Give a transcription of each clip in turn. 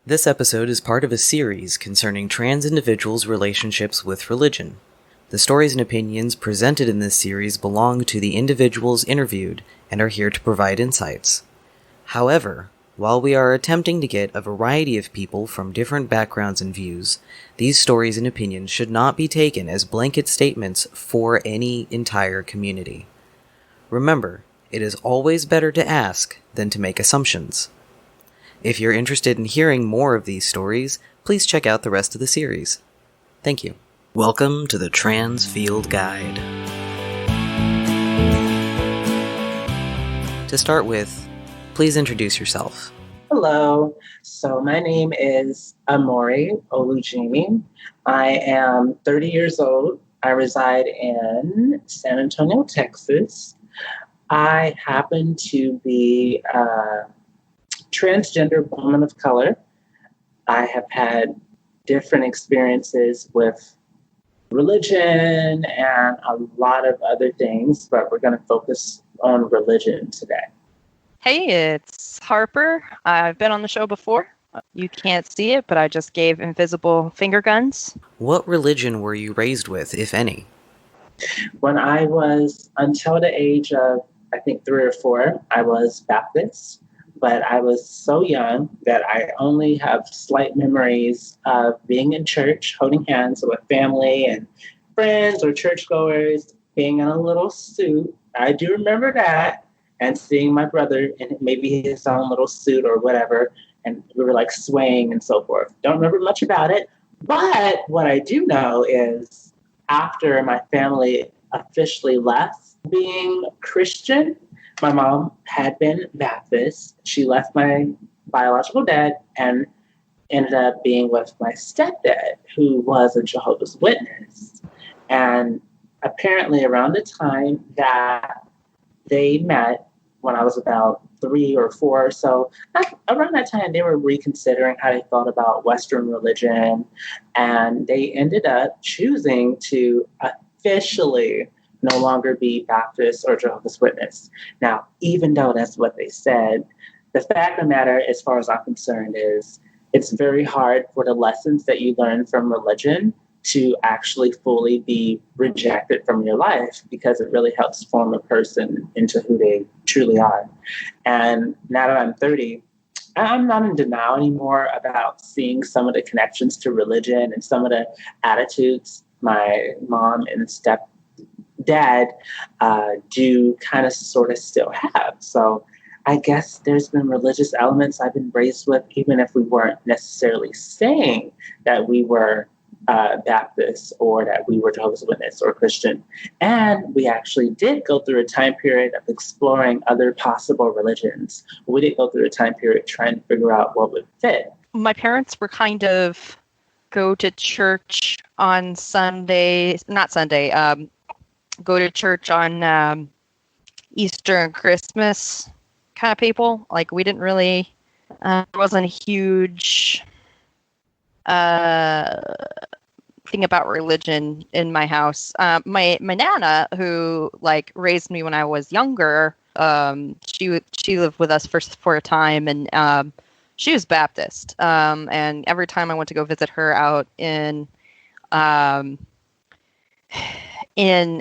This episode is part of a series concerning trans individuals' relationships with religion. The stories and opinions presented in this series belong to the individuals interviewed and are here to provide insights. However, while we are attempting to get a variety of people from different backgrounds and views, these stories and opinions should not be taken as blanket statements for any entire community. Remember, it is always better to ask than to make assumptions. If you're interested in hearing more of these stories, please check out the rest of the series. Thank you. Welcome to the Trans Field Guide. To start with, please introduce yourself. Hello. So my name is Aamori Olujimi. I am 30 years old. I reside in San Antonio, Texas. I happen to be a transgender woman of color. I have had different experiences with religion and a lot of other things, but we're going to focus on religion today. Hey, it's Harper. I've been on the show before. You can't see it, but I just gave invisible finger guns. What religion were you raised with, if any? When I was until the age of, I think, 3 or 4, I was Baptist, but I was so young that I only have slight memories of being in church, holding hands with family and friends or churchgoers, being in a little suit. I do remember that. And seeing my brother in maybe his own little suit or whatever, and we were like swaying and so forth. Don't remember much about it. But what I do know is after my family officially left being Christian, my mom had been Baptist. She left my biological dad and ended up being with my stepdad, who was a Jehovah's Witness. And apparently around the time that they met, when I was about 3 or 4 or so, around that time they were reconsidering how they thought about Western religion, and they ended up choosing to officially no longer be Baptist or Jehovah's Witness. Now, even though that's what they said, the fact of the matter, as far as I'm concerned, is it's very hard for the lessons that you learn from religion to actually fully be rejected from your life, because it really helps form a person into who they truly are. And now that I'm 30, I'm not in denial anymore about seeing some of the connections to religion and some of the attitudes my mom and stepdad do kind of sort of still have. So I guess there's been religious elements I've been raised with, even if we weren't necessarily saying that we were Baptist or that we were Jehovah's Witness or Christian. And we actually did go through a time period of exploring other possible religions. We did go through a time period trying to figure out what would fit. My parents were kind of go to church on Sunday, not Sunday, go to church on Easter and Christmas kind of people. Like, we didn't really, there wasn't a huge thing about religion in my house. My Nana, who like raised me when I was younger, she lived with us for a time, and she was Baptist. And every time I went to go visit her out in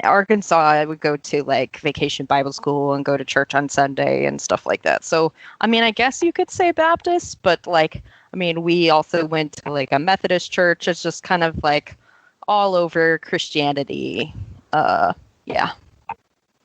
Arkansas, I would go to like Vacation Bible School and go to church on Sunday and stuff like that. So, I mean, I guess you could say Baptist, but like, I mean, we also went to like a Methodist church. It's just kind of like all over Christianity. Yeah.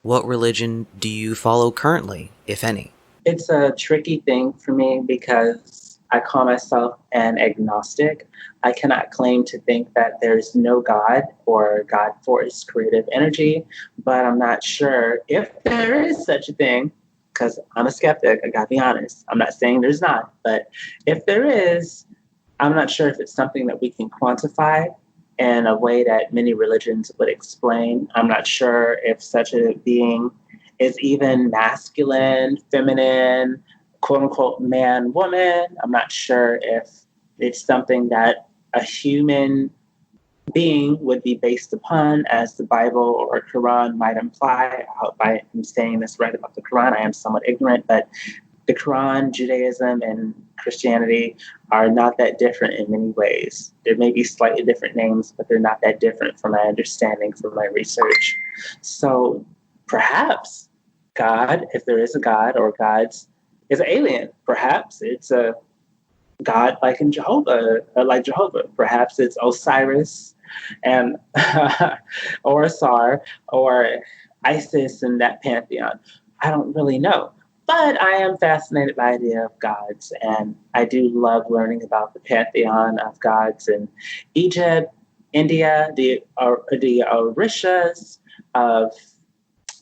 What religion do you follow currently, if any? It's a tricky thing for me because I call myself an agnostic. I cannot claim to think that there's no God or God force creative energy, but I'm not sure if there is such a thing, because I'm a skeptic, I gotta be honest. I'm not saying there's not, but if there is, I'm not sure if it's something that we can quantify in a way that many religions would explain. I'm not sure if such a being is even masculine, feminine, quote unquote man, woman. I'm not sure if it's something that a human being would be based upon, as the Bible or Quran might imply. I hope I am saying this right about the Quran. I am somewhat ignorant, but the Quran, Judaism, and Christianity are not that different in many ways. There may be slightly different names, but they're not that different from my understanding, from my research. So perhaps God, if there is a God, or gods, is an alien. Perhaps it's a God like in Jehovah, like Jehovah. Perhaps it's Osiris and or Asar or Isis and that pantheon. I don't really know. But I am fascinated by the idea of gods, and I do love learning about the pantheon of gods in Egypt, India, the Orishas of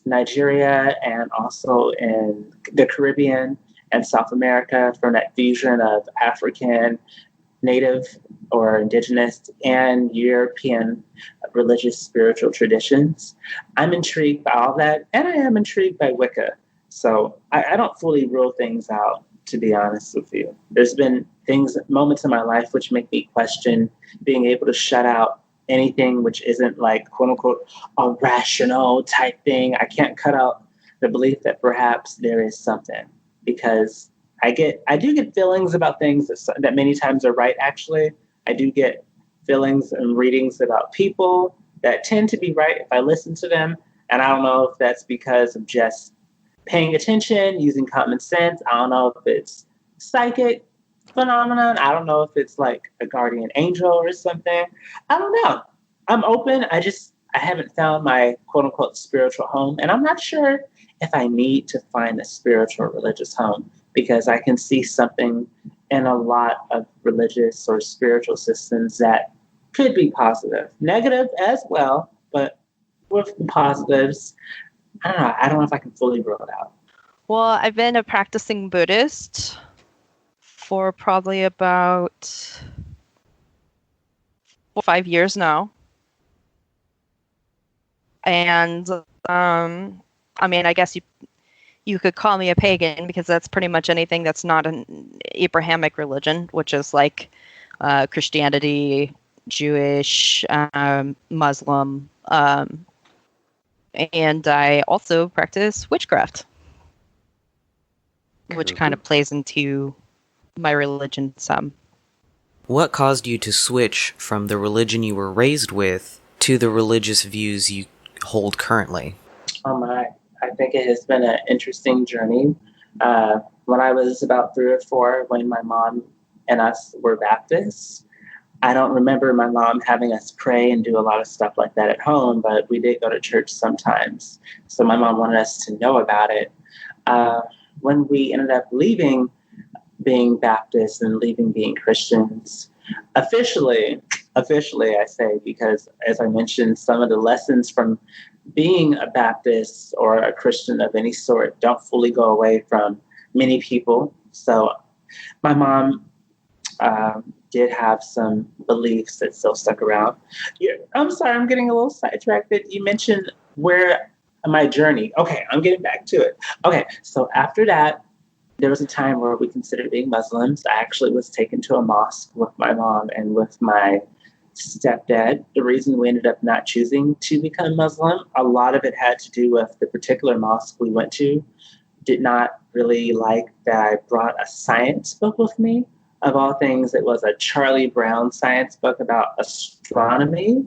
Nigeria, and also in the Caribbean and South America, from that fusion of African, native or indigenous, and European religious spiritual traditions. I'm intrigued by all that, and I am intrigued by Wicca. So I don't fully rule things out, to be honest with you. There's been moments in my life which make me question being able to shut out anything which isn't like, quote unquote, a rational type thing. I can't cut out the belief that perhaps there is something, because I do get feelings about things that many times are right, actually. I do get feelings and readings about people that tend to be right if I listen to them. And I don't know if that's because of just paying attention, using common sense. I don't know if it's psychic phenomenon. I don't know if it's like a guardian angel or something. I don't know. I'm open. I haven't found my quote unquote spiritual home. And I'm not sure if I need to find a spiritual religious home, because I can see something in a lot of religious or spiritual systems that could be positive, negative as well, but with positives, I don't know. I don't know if I can fully rule it out. Well, I've been a practicing Buddhist for probably about 4 or 5 years now. And I mean, I guess you could call me a pagan, because that's pretty much anything that's not an Abrahamic religion, which is like Christianity, Jewish, Muslim, and I also practice witchcraft, which kind of plays into my religion some. What caused you to switch from the religion you were raised with to the religious views you hold currently? Oh my, I think it has been an interesting journey. When I was about 3 or 4, when my mom and us were Baptists, I don't remember my mom having us pray and do a lot of stuff like that at home, but we did go to church sometimes. So my mom wanted us to know about it. When we ended up leaving being Baptist and leaving being Christians, officially I say, because as I mentioned, some of the lessons from being a Baptist or a Christian of any sort don't fully go away from many people. So my mom did have some beliefs that still stuck around. I'm sorry, I'm getting a little sidetracked. You mentioned where my journey. Okay, I'm getting back to it. Okay, so after that, there was a time where we considered being Muslims. I actually was taken to a mosque with my mom and with my stepdad. The reason we ended up not choosing to become Muslim, a lot of it had to do with the particular mosque we went to. Did not really like that I brought a science book with me. Of all things, it was a Charlie Brown science book about astronomy,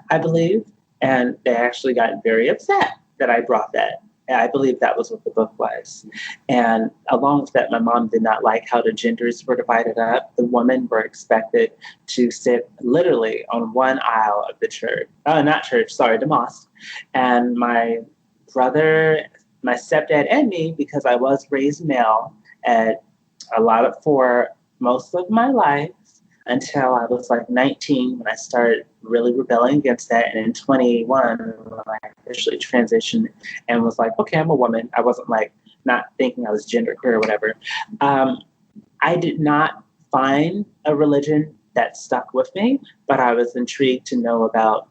I believe. And they actually got very upset that I brought that. And I believe that was what the book was. And along with that, my mom did not like how the genders were divided up. The women were expected to sit literally on one aisle of the church. The mosque. And my brother, my stepdad, and me, because I was raised male for most of my life until I was like 19, when I started really rebelling against that. And in 21, when I officially transitioned and was like, okay, I'm a woman. I wasn't like not thinking I was genderqueer or whatever. I did not find a religion that stuck with me, but I was intrigued to know about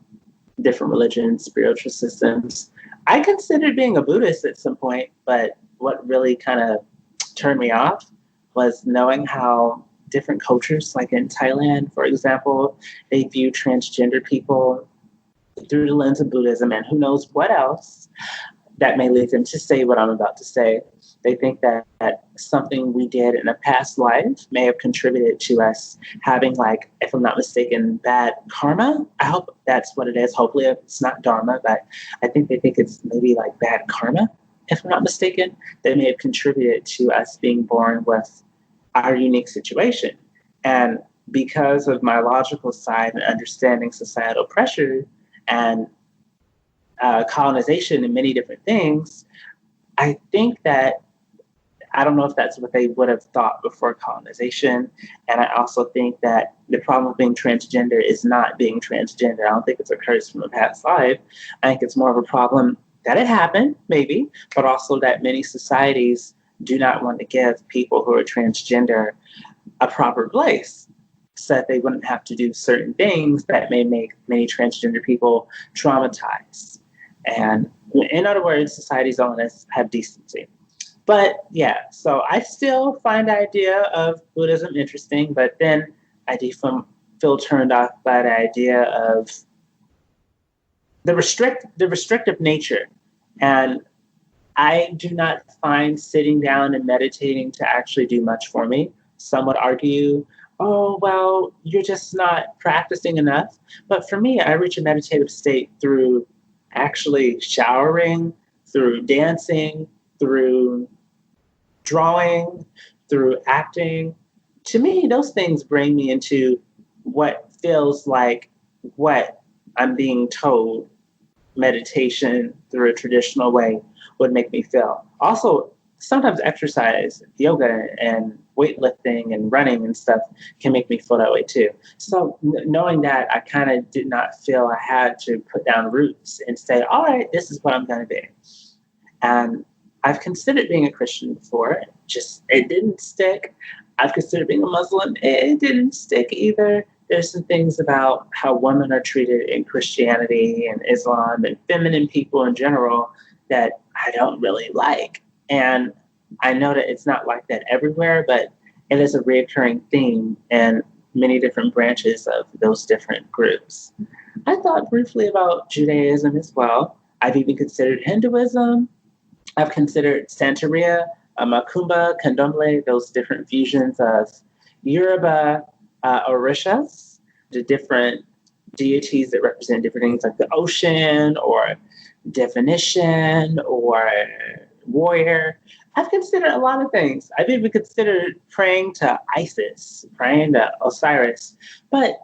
different religions, spiritual systems. I considered being a Buddhist at some point, but what really kind of turned me off was knowing how different cultures, like in Thailand, for example, they view transgender people through the lens of Buddhism, and who knows what else that may lead them to say what I'm about to say. They think that something we did in a past life may have contributed to us having, like, if I'm not mistaken, bad karma. I hope that's what it is. Hopefully it's not dharma, but I think they think it's maybe like bad karma, if I'm not mistaken. They may have contributed to us being born with our unique situation. And because of my logical side and understanding societal pressure and colonization and many different things, I think that I don't know if that's what they would have thought before colonization. And I also think that the problem with being transgender is not being transgender. I don't think it's a curse from a past life. I think it's more of a problem that it happened, maybe, but also that many societies do not want to give people who are transgender a proper place so that they wouldn't have to do certain things that may make many transgender people traumatized. And in other words, societies don't want us to have decency. But yeah, so I still find the idea of Buddhism interesting, but then I do feel turned off by the idea of the restrictive nature. And I do not find sitting down and meditating to actually do much for me. Some would argue, oh, well, you're just not practicing enough. But for me, I reach a meditative state through actually showering, through dancing, through drawing, through acting. To me, those things bring me into what feels like what I'm being told meditation through a traditional way would make me feel. Also, sometimes exercise, yoga and weightlifting and running and stuff can make me feel that way too. So knowing that, I kind of did not feel I had to put down roots and say, all right, this is what I'm going to be. And I've considered being a Christian before, just it didn't stick. I've considered being a Muslim, it didn't stick either. There's some things about how women are treated in Christianity and Islam and feminine people in general that I don't really like. And I know that it's not like that everywhere, but it is a recurring theme in many different branches of those different groups. I thought briefly about Judaism as well. I've even considered Hinduism. I've considered Santeria, Macumba, Candomblé, those different fusions of Yoruba, Orishas, the different deities that represent different things like the ocean or definition or warrior. I've considered a lot of things. I've even considered praying to Isis, praying to Osiris. But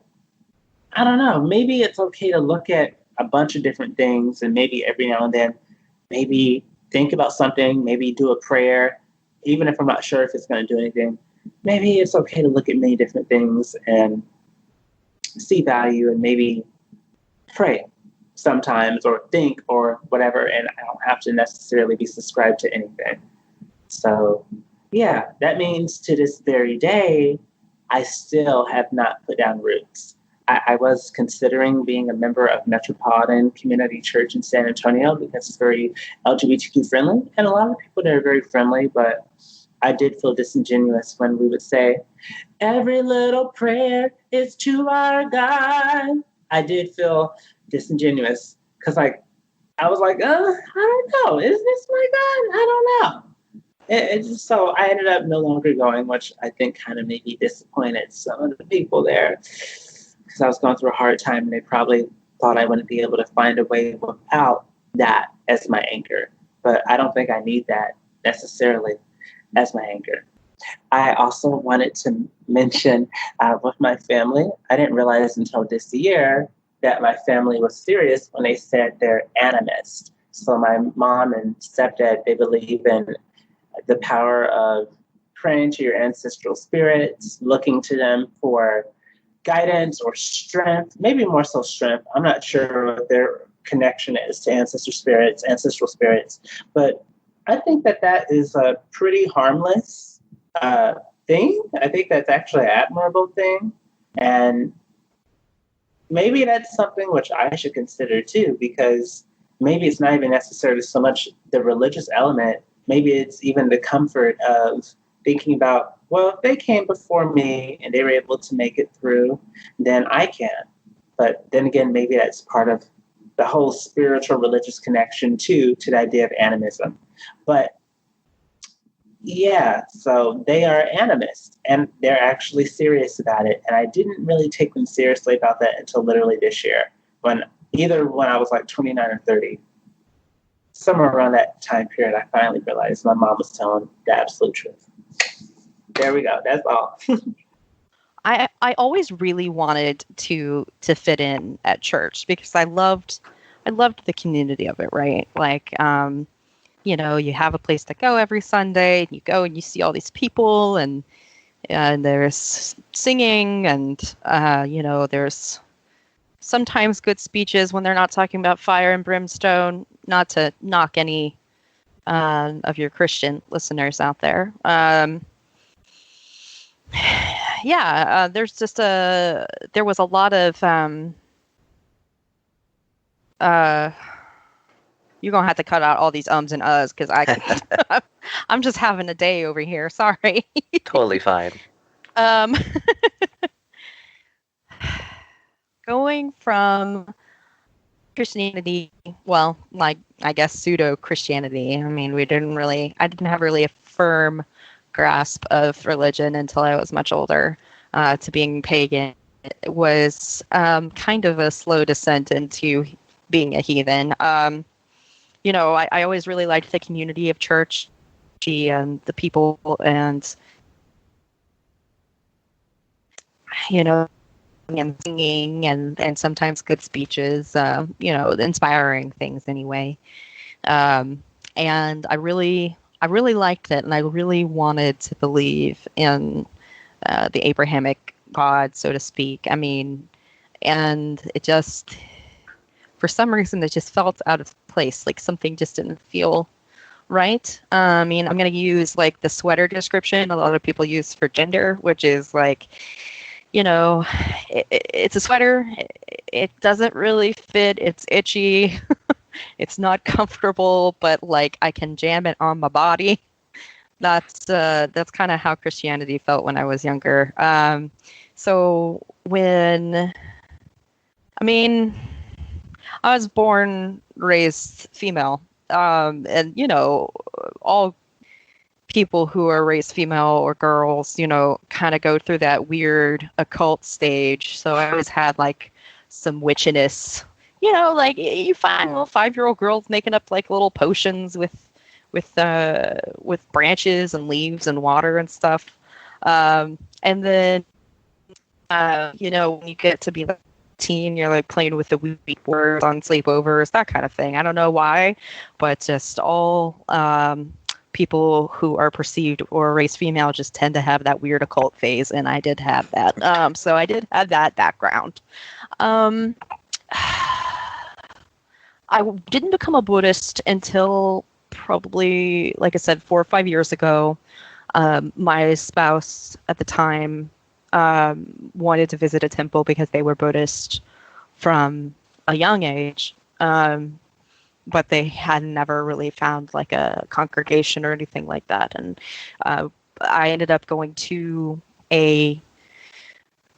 I don't know, maybe it's okay to look at a bunch of different things and maybe every now and then, maybe think about something, maybe do a prayer, even if I'm not sure if it's going to do anything. Maybe it's okay to look at many different things and see value and maybe pray sometimes or think or whatever, and I don't have to necessarily be subscribed to anything. So yeah, that means to this very day, I still have not put down roots. I was considering being a member of Metropolitan Community Church in San Antonio because it's very LGBTQ friendly, and a lot of people there are very friendly, but I did feel disingenuous when we would say, every little prayer is to our God. I did feel disingenuous because I was like, I don't know. Is this my God? I don't know. So I ended up no longer going, which I think kind of made me disappointed some of the people there because I was going through a hard time and they probably thought I wouldn't be able to find a way without that as my anchor. But I don't think I need that necessarily as my anchor. I also wanted to mention with my family, I didn't realize until this year that my family was serious when they said they're animist. So my mom and stepdad, they believe in the power of praying to your ancestral spirits, looking to them for guidance or strength, maybe more so strength. I'm not sure what their connection is to ancestral spirits, but I think that is a pretty harmless thing. I think that's actually an admirable thing. And maybe that's something which I should consider too, because maybe it's not even necessarily so much the religious element. Maybe it's even the comfort of thinking about, well, if they came before me and they were able to make it through, then I can. But then again, maybe that's part of the whole spiritual religious connection too, to the idea of animism. But Yeah, so they are animists and they're actually serious about it. And I didn't really take them seriously about that until literally this year, when I was like 29 or 30. Somewhere around that time period, I finally realized my mom was telling the absolute truth. There we go. That's all. I always really wanted to fit in at church because I loved the community of it, right? Like you have a place to go every Sunday, and you go and you see all these people, and there's singing, and there's sometimes good speeches when they're not talking about fire and brimstone. Not to knock any of your Christian listeners out there. There was a lot of you're gonna have to cut out all these ums and uhs because I'm just having a day over here. Sorry. Totally fine. Going from Christianity, well, like I guess pseudo Christianity. I mean, I didn't have really a firm grasp of religion until I was much older. To being pagan, it was kind of a slow descent into being a heathen. I always really liked the community of church and the people, and and singing and sometimes good speeches, inspiring things anyway. And I really liked it, and I really wanted to believe in the Abrahamic God, so to speak. I mean, and it just, for some reason, it just felt out of place. Like something just didn't feel right. I mean, I'm going to use like the sweater description a lot of people use for gender, which is like, it's a sweater. It doesn't really fit. It's itchy. It's not comfortable, but like I can jam it on my body. That's kind of how Christianity felt when I was younger. So when, I mean, I was born, raised female, and all people who are raised female or girls, kind of go through that weird occult stage. So I always had like some witchiness, like you find little 5-year-old girls making up like little potions with branches and leaves and water and stuff. And then, when you get to be like teen, you're like playing with the weak words on sleepovers, that kind of thing. I don't know why, but just all people who are perceived or raised female just tend to have that weird occult phase, and I did have that. So I did have that background. I didn't become a Buddhist until probably, like I said, 4 or 5 years ago. My spouse at the time wanted to visit a temple because they were Buddhist from a young age. But they had never really found like a congregation or anything like that. And I ended up going to a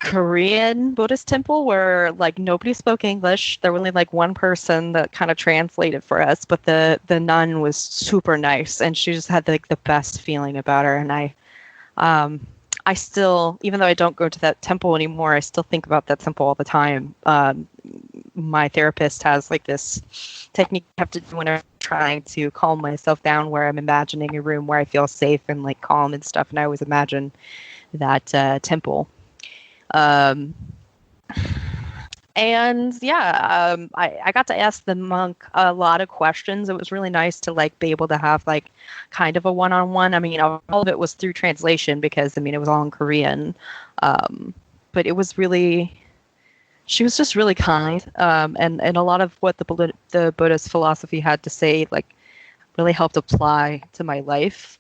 Korean Buddhist temple where like nobody spoke English. There was only like one person that kind of translated for us, but the nun was super nice, and she just had like the best feeling about her. And I still, even though I don't go to that temple anymore, I still think about that temple all the time. My therapist has like this technique I have to do when I'm trying to calm myself down, where I'm imagining a room where I feel safe and like calm and stuff. And I always imagine that temple. I got to ask the monk a lot of questions. It was really nice to like be able to have like kind of a one-on-one. I mean, all of it was through translation because it was all in Korean. But it was really, she was just really kind. And a lot of what the Buddhist philosophy had to say, like, really helped apply to my life.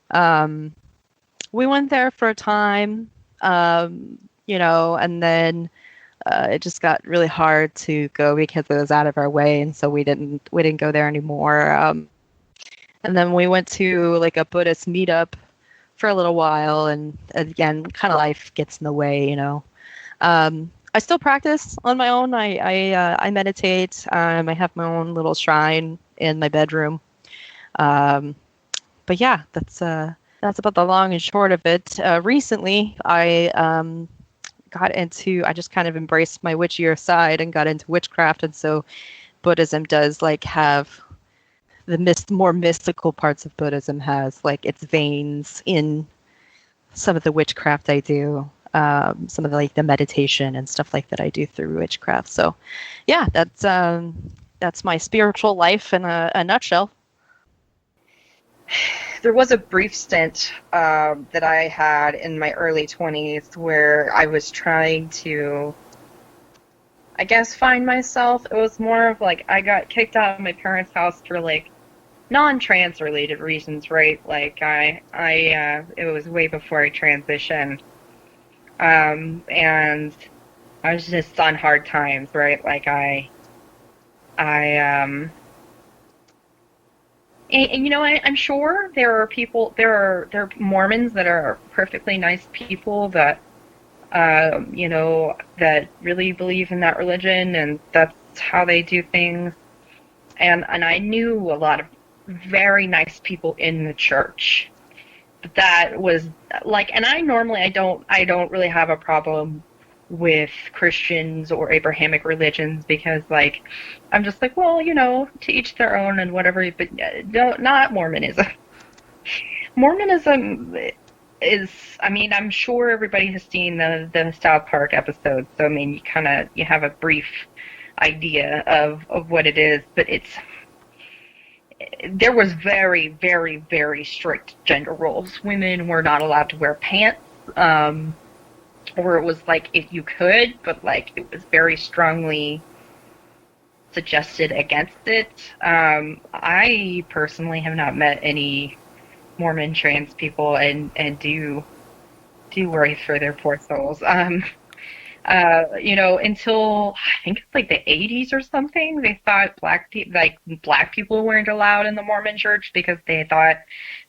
We went there for a time, and then it just got really hard to go because it was out of our way, and so we didn't go there anymore. And then we went to like a Buddhist meetup for a little while, and again, kind of life gets in the way, I still practice on my own. I meditate. I have my own little shrine in my bedroom. But yeah, that's that's about the long and short of it. Recently, I I just kind of embraced my witchier side and got into witchcraft, and so Buddhism does like have the more mystical parts of Buddhism has like its veins in some of the witchcraft I do, some of the, like the meditation and stuff like that I do through witchcraft. So, yeah, that's my spiritual life in a nutshell. There was a brief stint that I had in my early 20s where I was trying to, I guess, find myself. It was more of like I got kicked out of my parents' house for like non-trans related reasons, right? Like it was way before I transitioned, and I was just on hard times, right? Like I and, you know, I'm sure there are people, there are Mormons that are perfectly nice people that, you know, that really believe in that religion and that's how they do things. And I knew a lot of very nice people in the church. That was like, and I don't really have a problem with Christians or Abrahamic religions because like I'm just like, well, you know, to each their own and whatever, but not Mormonism. Mormonism is, I mean, I'm sure everybody has seen the South Park episode, so I mean, you have a brief idea of what it is, but there was very, very, very strict gender roles. Women were not allowed to wear pants, or it was like if you could, but like it was very strongly suggested against it. I personally have not met any Mormon trans people and do worry for their poor souls. You know, until I think it's like the 80s or something, they thought black people weren't allowed in the Mormon church because they thought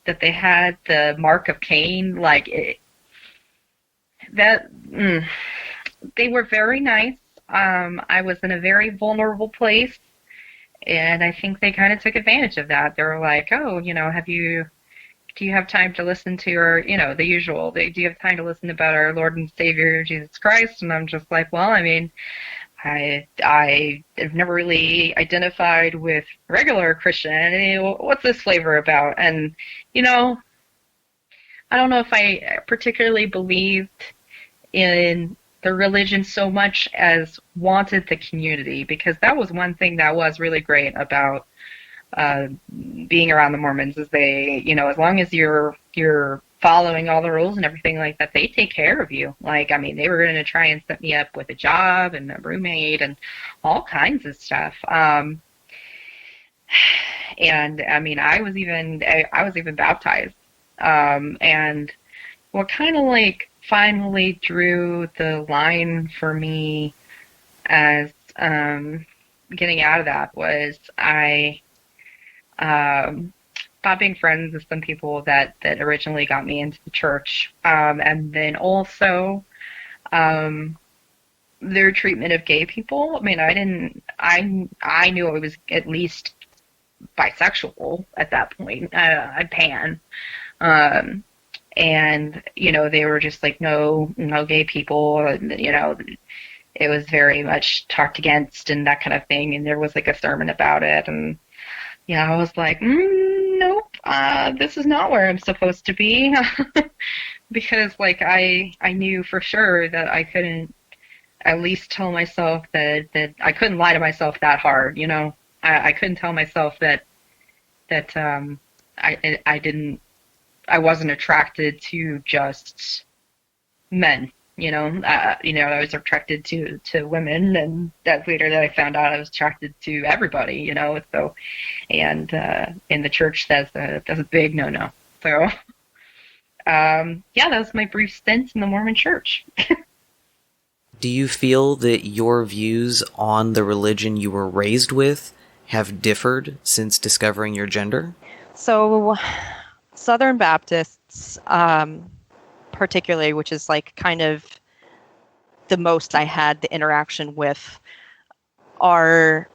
that they had the mark of Cain. They were very nice. I was in a very vulnerable place, and I think they kind of took advantage of that. They were like, "Oh, you know, do you have time to listen to our, you know, the usual? Do you have time to listen about our Lord and Savior Jesus Christ?" And I'm just like, well, I mean, I have never really identified with regular Christianity. What's this flavor about? And you know, I don't know if I particularly believed in the religion so much as wanted the community, because that was one thing that was really great about uh, being around the Mormons is they, you know, as long as you're following all the rules and everything like that, they take care of you. Like, I mean, they were going to try and set me up with a job and a roommate and all kinds of stuff. And I mean, I was even baptized. And what kind of like finally drew the line for me as getting out of that was I stopped being friends with some people that originally got me into the church, and then also um, their treatment of gay people. I mean, I knew I was at least bisexual at that point. I'm pan. Um, and you know they were just like no gay people, and you know it was very much talked against and that kind of thing, and there was like a sermon about it, and yeah, I was like, nope, this is not where I'm supposed to be. Because like I knew for sure that I couldn't at least tell myself that I couldn't lie to myself that hard, you know. I couldn't tell myself that I wasn't attracted to just men, you know. You know, I was attracted to women, and that's later that I found out I was attracted to everybody, you know. So, and in the church, that's a big no-no. So, yeah, that was my brief stint in the Mormon church. Do you feel that your views on the religion you were raised with have differed since discovering your gender? So, Southern Baptists, particularly, which is like kind of the most I had the interaction with, are,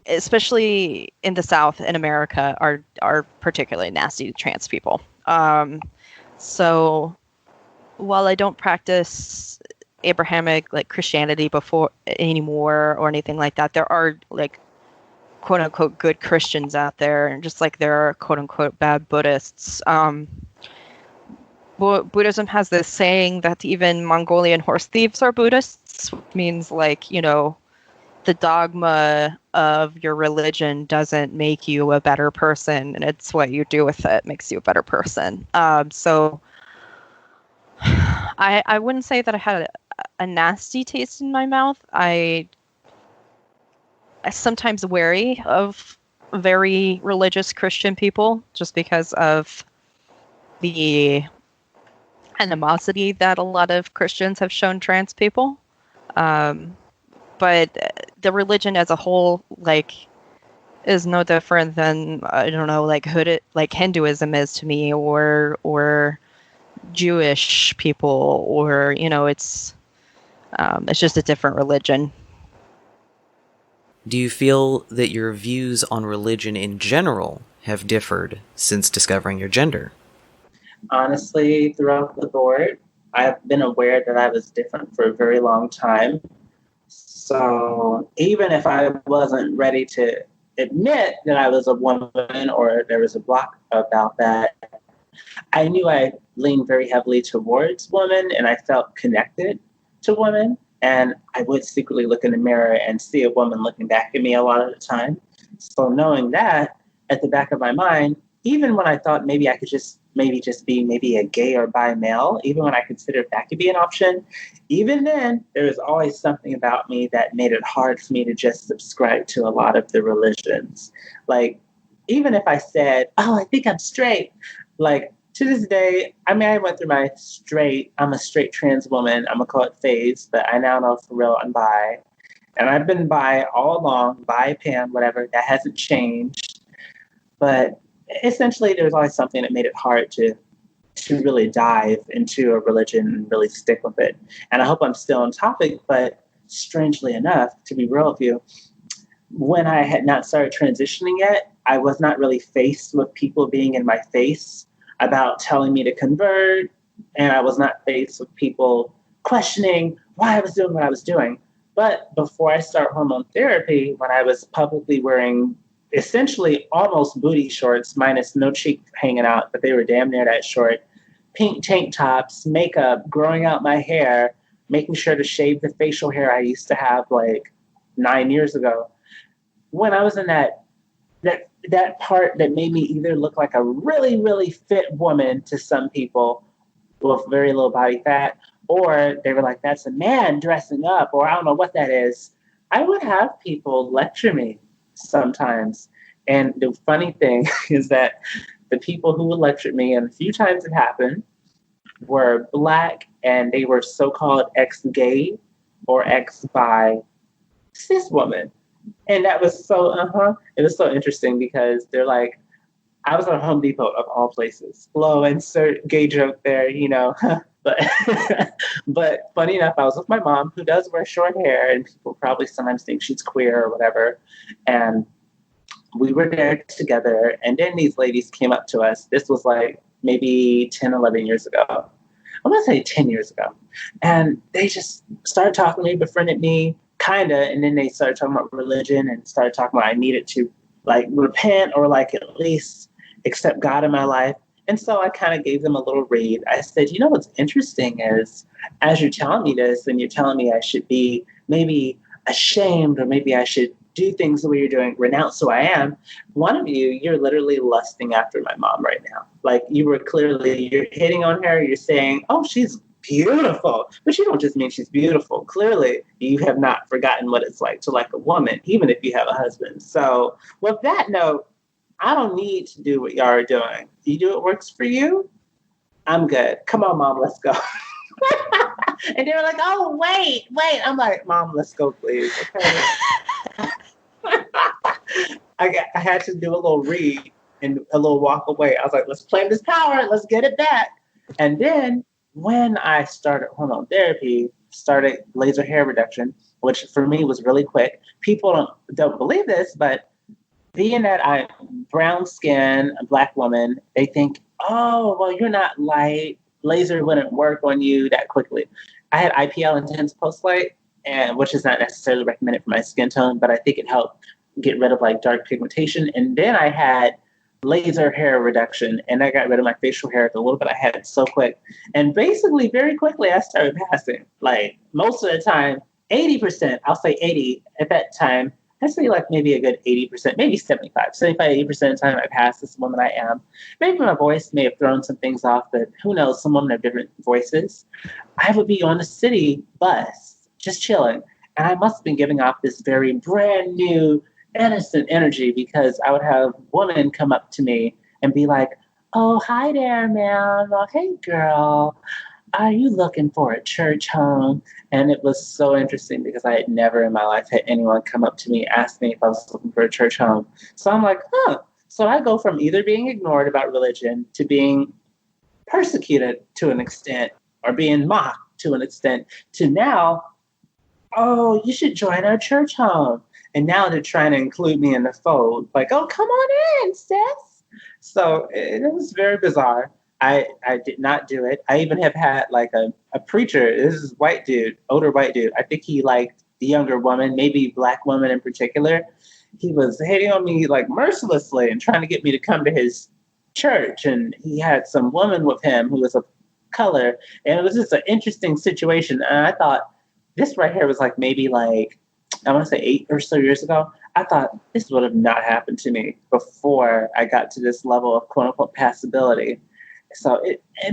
especially in the South in America, are particularly nasty to trans people. So while I don't practice Abrahamic like Christianity before anymore or anything like that, there are like quote unquote good Christians out there, and just like there are quote unquote bad Buddhists. Buddhism has this saying that even Mongolian horse thieves are Buddhists, which means like, the dogma of your religion doesn't make you a better person, and it's what you do with it makes you a better person. So I wouldn't say that I had a nasty taste in my mouth. I sometimes wary of very religious Christian people just because of the animosity that a lot of Christians have shown trans people. But the religion as a whole, like, is no different than, I don't know, like like Hinduism is to me, or Jewish people, or it's just a different religion. Do you feel that your views on religion in general have differed since discovering your gender? Honestly, throughout the board, I've been aware that I was different for a very long time. So even if I wasn't ready to admit that I was a woman or there was a block about that, I knew I leaned very heavily towards women and I felt connected to women. And I would secretly look in the mirror and see a woman looking back at me a lot of the time. So knowing that at the back of my mind, even when I thought maybe I could just be maybe a gay or bi male, even when I considered that could be an option, even then, there was always something about me that made it hard for me to just subscribe to a lot of the religions. Like, even if I said, oh, I think I'm straight, like, to this day, I mean, I went through I'm a straight trans woman. I'm going to call it phase, but I now know for real I'm bi. And I've been bi all along, bi, pan, whatever. That hasn't changed. But essentially, there was always something that made it hard to really dive into a religion and really stick with it. And I hope I'm still on topic, but strangely enough, to be real with you, when I had not started transitioning yet, I was not really faced with people being in my face about telling me to convert. And I was not faced with people questioning why I was doing what I was doing. But before I start hormone therapy, when I was publicly wearing essentially almost booty shorts, minus no cheek hanging out, but they were damn near that short, pink tank tops, makeup, growing out my hair, making sure to shave the facial hair I used to have like 9 years ago. When I was in that part that made me either look like a really, really fit woman to some people with very low body fat, or they were like, that's a man dressing up, or I don't know what that is. I would have people lecture me sometimes. And the funny thing is that the people who would lecture me, and a few times it happened, were Black and they were so-called ex-gay or ex-bi cis women. And that was it was so interesting because they're like, I was at Home Depot of all places. Low insert gay joke there, But but funny enough, I was with my mom who does wear short hair, and people probably sometimes think she's queer or whatever. And we were there together, and then these ladies came up to us. This was like maybe 10, 11 years ago. I'm going to say 10 years ago. And they just started talking to me, befriended me, kind of, and then they started talking about religion and started talking about I needed to like repent or like at least accept God in my life. And so I kind of gave them a little read. I said, what's interesting is as you're telling me this and you're telling me I should be maybe ashamed or maybe I should do things the way you're doing, renounce who I am. One of you're literally lusting after my mom right now. Like you're hitting on her. You're saying, oh, she's beautiful. But you don't just mean she's beautiful. Clearly, you have not forgotten what it's like to like a woman, even if you have a husband. So with that note, I don't need to do what y'all are doing. You do what works for you? I'm good. Come on, Mom, let's go. And they were like, oh, wait. I'm like, Mom, let's go, please. Okay. I had to do a little read and a little walk away. I was like, let's claim this power. Let's get it back. And then when I started hormone therapy, started laser hair reduction, which for me was really quick. People don't believe this, but being that I'm brown skin, a Black woman, they think oh, well, you're not light. Laser wouldn't work on you that quickly. I had IPL, intense post light, and which is not necessarily recommended for my skin tone, but I think it helped get rid of like dark pigmentation. And then I had laser hair reduction, and I got rid of my facial hair the little bit I had so quick. And basically, very quickly, I started passing. Like most of the time, 80%, I'll say 80 at that time. I say like maybe a good 80%, maybe 80% of the time I pass this woman I am. Maybe my voice may have thrown some things off, but who knows? Some women have different voices. I would be on the city bus, just chilling. And I must have been giving off this very brand new, innocent energy because I would have women come up to me and be like, oh, hi there, ma'am. Oh, hey, girl. Are you looking for a church home? And it was so interesting because I had never in my life had anyone come up to me, ask me if I was looking for a church home. So I'm like, huh. So I go from either being ignored about religion to being persecuted to an extent or being mocked to an extent to now, oh, you should join our church home. And now they're trying to include me in the fold. Like, oh, come on in, sis. So it was very bizarre. I did not do it. I even have had like a preacher, this is white dude, older white dude. I think he liked the younger woman, maybe black woman in particular. He was hating on me like mercilessly and trying to get me to come to his church. And he had some woman with him who was of color. And it was just an interesting situation. And I thought this right here was like maybe like, I want to say 8 or so years ago. I thought this would have not happened to me before I got to this level of quote unquote passability.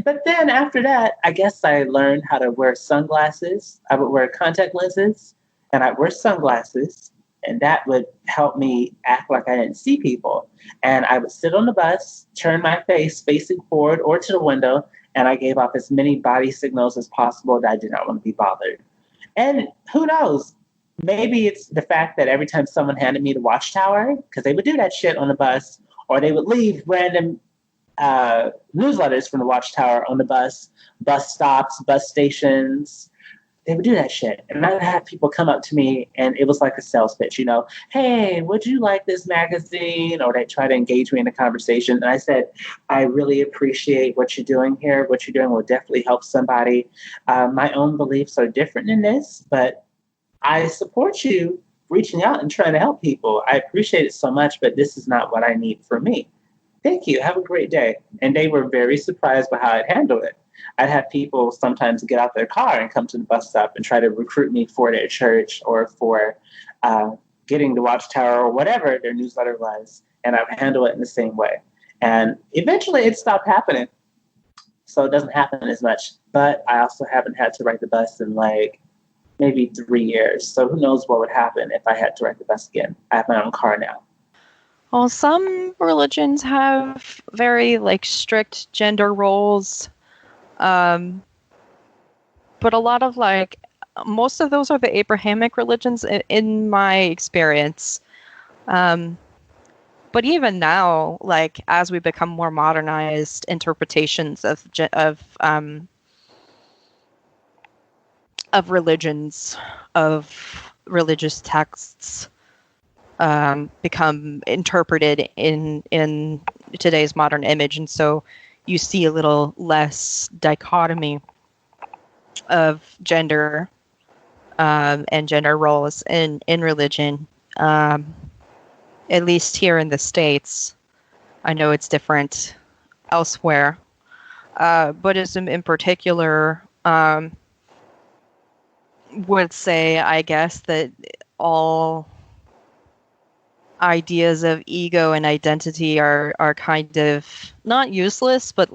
But then after that, I guess I learned how to wear sunglasses. I would wear contact lenses and I'd wear sunglasses, and that would help me act like I didn't see people. And I would sit on the bus, turn my face facing forward or to the window, and I gave off as many body signals as possible that I did not want to be bothered. And who knows? Maybe it's the fact that every time someone handed me the watchtower, because they would do that shit on the bus, or they would leave random newsletters from the Watchtower on the bus stops, bus stations. They would do that shit. And I'd have people come up to me and it was like a sales pitch, hey, would you like this magazine? Or they try to engage me in a conversation. And I said, I really appreciate what you're doing here. What you're doing will definitely help somebody. My own beliefs are different than this, but I support you reaching out and trying to help people. I appreciate it so much, but this is not what I need for me. Thank you. Have a great day. And they were very surprised by how I'd handle it. I'd have people sometimes get out their car and come to the bus stop and try to recruit me for their church or for getting the Watchtower or whatever their newsletter was. And I would handle it in the same way. And eventually it stopped happening. So it doesn't happen as much. But I also haven't had to ride the bus in like maybe 3 years. So who knows what would happen if I had to ride the bus again. I have my own car now. Well, some religions have very strict gender roles, but a lot of most of those are the Abrahamic religions in my experience. But even now, as we become more modernized, interpretations of religions, of religious texts, become interpreted in today's modern image, and so you see a little less dichotomy of gender and gender roles in religion. At least here in the States, I know it's different elsewhere. Buddhism, in particular, would say, I guess, that all ideas of ego and identity are kind of not useless, but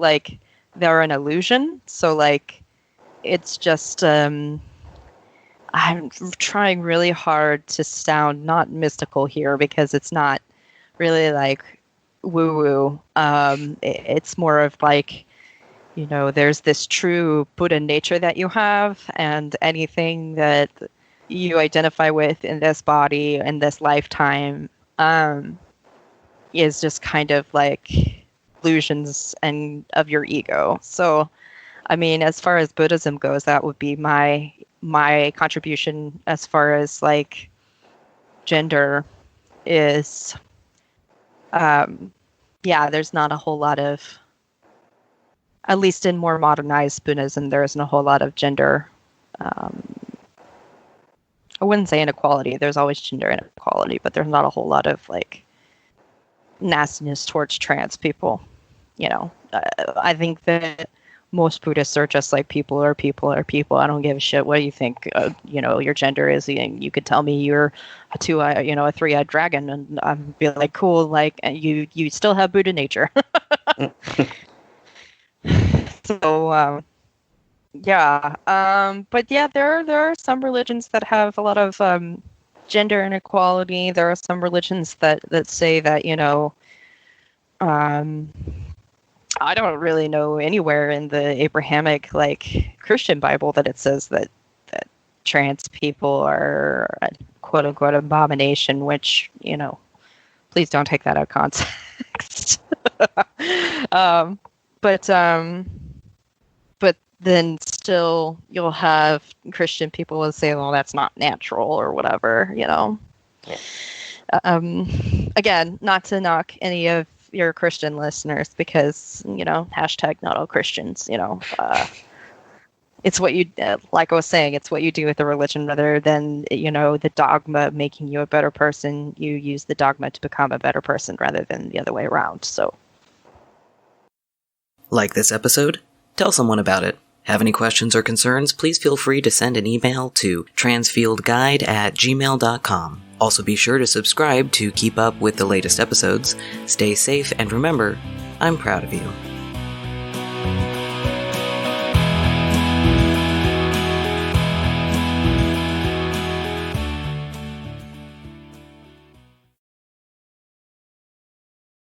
they're an illusion. So it's just I'm trying really hard to sound not mystical here because it's not really woo woo. It's more of there's this true Buddha nature that you have, and anything that you identify with in this body in this lifetime is just kind of illusions and of your ego. So, I mean, as far as Buddhism goes, that would be my contribution as far as gender is. Yeah, there's not a whole lot of at least in more modernized Buddhism, there isn't a whole lot of gender. I wouldn't say inequality. There's always gender inequality, but there's not a whole lot of like nastiness towards trans people. I think that most Buddhists are just like people are people are people. I don't give a shit what you think. Your gender is. You could tell me you're a a 3-eyed dragon, and I'd be like, cool. Like you still have Buddha nature. So yeah, but yeah, there are some religions that have a lot of gender inequality. There are some religions that say that I don't really know anywhere in the Abrahamic Christian Bible that it says that trans people are a quote unquote abomination, which please don't take that out of context. But then still you'll have Christian people who say, well, that's not natural or whatever, Yeah. Again, not to knock any of your Christian listeners because, hashtag not all Christians, it's what you, like I was saying, it's what you do with the religion rather than, the dogma making you a better person. You use the dogma to become a better person rather than the other way around. So. Like this episode? Tell someone about it. Have any questions or concerns? Please feel free to send an email to transfieldguide@gmail.com. Also be sure to subscribe to keep up with the latest episodes. Stay safe and remember, I'm proud of you.